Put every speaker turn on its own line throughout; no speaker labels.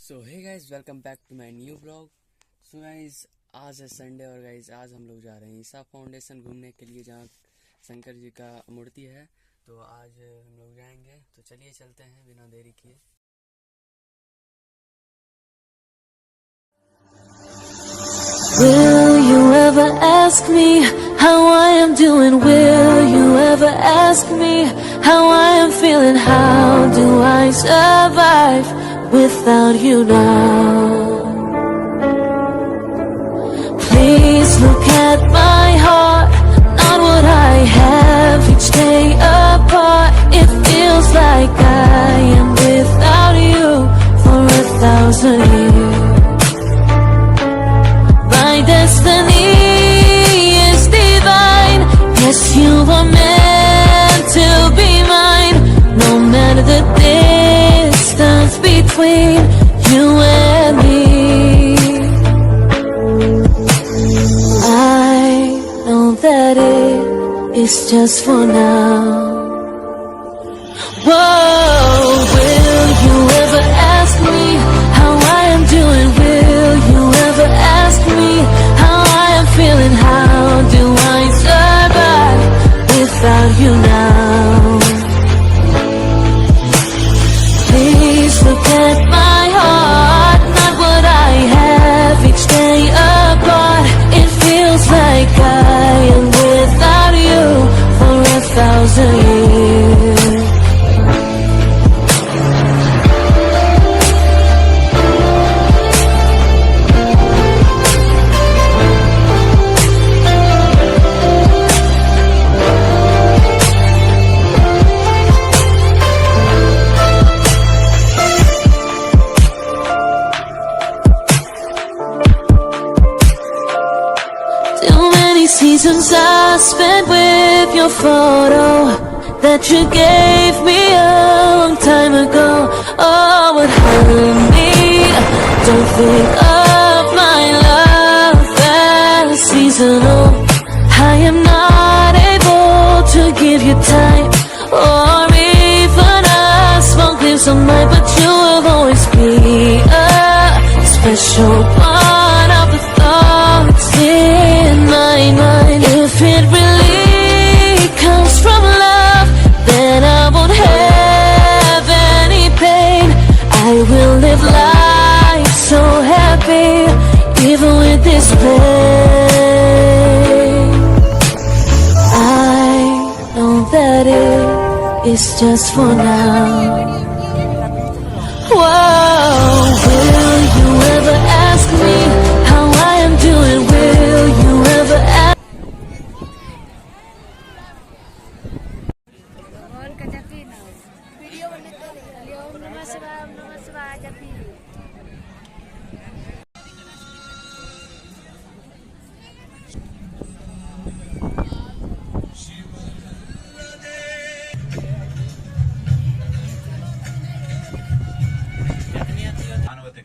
So hey guys, welcome back to my new blog. So guys, आज है Sunday और guys आज हम लोग जा रहे हैं ईसा फाउंडेशन घूमने के लिए, जहाँ शंकर जी का मूर्ति है। तो आज हम लोग जाएंगे, तो चलिए चलते हैं बिना देरी किए।
Will you ever ask me how I am doing? Will you ever ask me how I am feeling? How do I survive without you now? Please look at my heart, not what I have each day apart. It feels like I am without you for 1,000 years. My destiny is divine. Yes, you were meant to be mine. No matter the distance between you and me, I know that it is just for now. Whoa, will you ever ask me how I am doing? Will you ever ask me how I am feeling? How do I survive without you now? Please look at my heart, not what I have each day apart. It feels like I am without you for 1,000 years. Seasons I spent with your photo that you gave me a long time ago. Oh, what hurt me. Don't think of my love as seasonal. I am not able to give you time or even a small glimpse of mine, but you will always be a special part of the thoughts in my mind. If it really comes from love, then I won't have any pain. I will live life so happy, even with this pain. I know that it is just for now. Whoa, will you ever ask me how I am doing? Will you ever ask?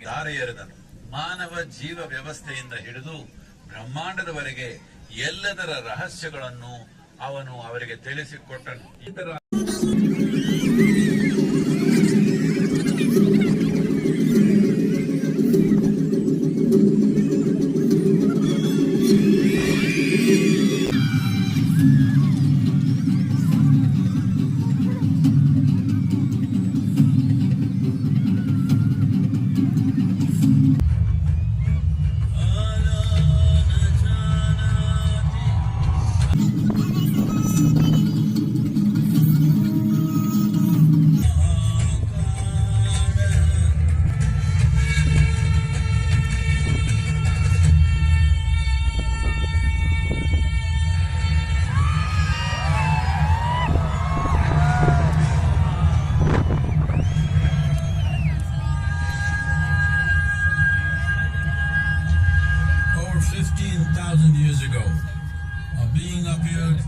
ದಾರಿ ಎರೆದನು. ಮಾನವ ಜೀವ ವ್ಯವಸ್ಥೆಯಿಂದ ಹಿಡಿದು ಬ್ರಹ್ಮಾಂಡದವರೆಗೆ ಎಲ್ಲದರ ರಹಸ್ಯಗಳನ್ನು ಅವನು ಅವರಿಗೆ ತಿಳಿಸಿಕೊಟ್ಟನು. ಇದರ
Over 15,000 years ago, a being appeared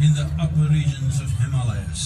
in the upper regions of Himalayas.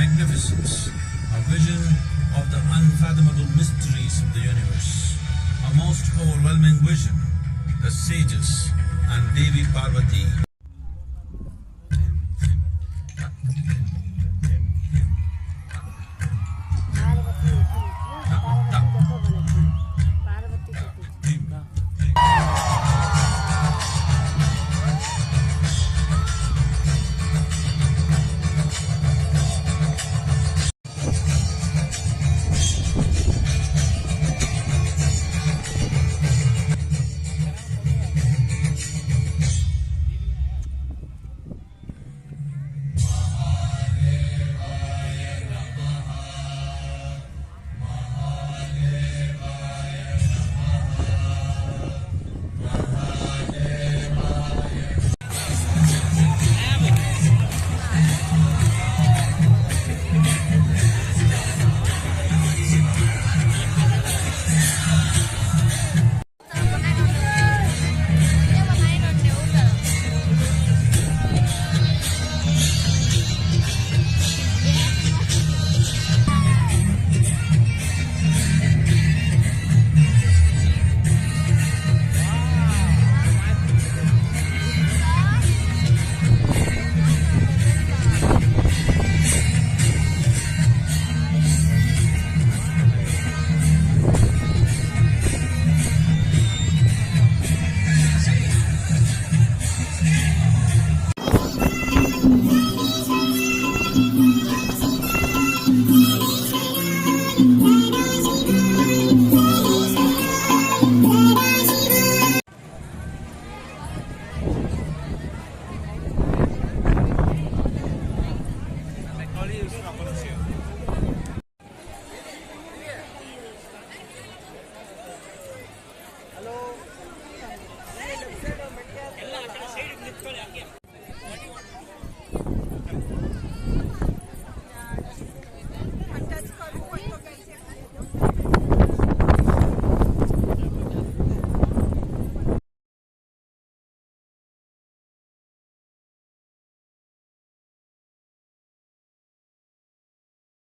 magnificence, a vision of the unfathomable mysteries of the universe, a most overwhelming vision, the sages and Devi Parvati